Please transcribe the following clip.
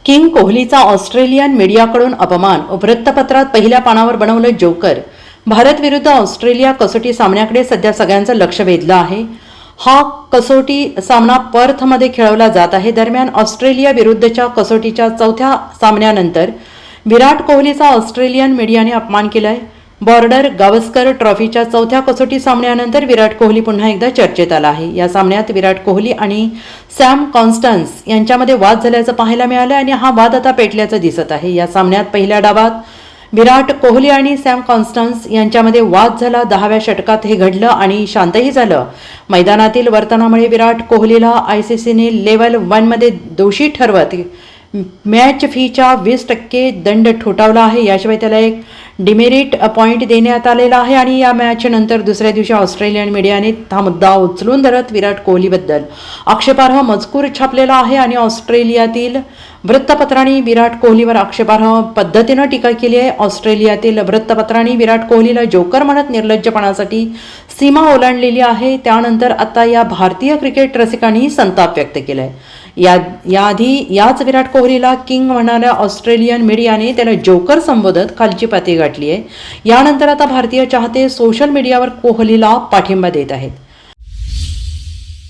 King कोहलीचा Australian मीडियाकडून अपमान, वृत्तपत्रात पहिल्या पानावर बनवलं जोकर. भारत विरुद्ध ऑस्ट्रेलिया कसोटी सामन्याकडे सध्या सगळ्यांचं लक्ष वेधलं आहे. हा कसोटी सामना पर्थमध्ये खेळवला जात आहे. दरम्यान ऑस्ट्रेलिया विरुद्धच्या कसोटीच्या चौथ्या सामन्यानंतर विराट कोहलीचा ऑस्ट्रेलियन मीडियाने अपमान केलाय. बॉर्डर गावस्कर ट्रॉफीच्या चौथ्या कसोटी सामन्यानंतर विराट कोहली पुन्हा एकदा चर्चेत आला आहे. या सामन्यात विराट कोहली आणि सॅम कॉन्स्टन्स यांच्यामध्ये वाद झाल्याचं पाहायला मिळालं आणि हा वाद आता पेटल्याचं दिसत आहे. या सामन्यात पहिल्या डावात विराट कोहली आणि सॅम कॉन्स्टन्स यांच्यामध्ये वाद झाला. 10व्या षटकात हे घडलं आणि शांतही झालं. मैदानातील वर्तनामुळे विराट कोहलीला ICCने लेव्हल 1 मध्ये दोषी ठरवत मॅच फीच्या 20% दंड ठोठावला आहे. याशिवाय त्याला एक डिमेरिट पॉईंट देण्यात आलेला आहे आणि या मॅचनंतर दुसऱ्या दिवशी ऑस्ट्रेलियन मीडियाने हा मुद्दा उचलून धरत विराट कोहलीबद्दल आक्षेपार्ह मजकूर छापलेला आहे आणि ऑस्ट्रेलियातील वृत्तपत्रांनी विराट कोहलीवर आक्षेपार्ह पद्धतीनं टीका केली आहे. ऑस्ट्रेलियातील वृत्तपत्रांनी विराट कोहलीला जोकर म्हणत निर्लज्जपणासाठी सीमा ओलांडलेली आहे. त्यानंतर आता या भारतीय क्रिकेट रसिकांनी संताप व्यक्त केलाय. याआधी याच विराट कोहलीला किंग म्हणणाऱ्या ऑस्ट्रेलियन मीडियाने त्याला जोकर संबोधत खालची पाती गाठली आहे. यानंतर आता भारतीय चाहते सोशल मीडियावर कोहलीला पाठिंबा देत आहेत.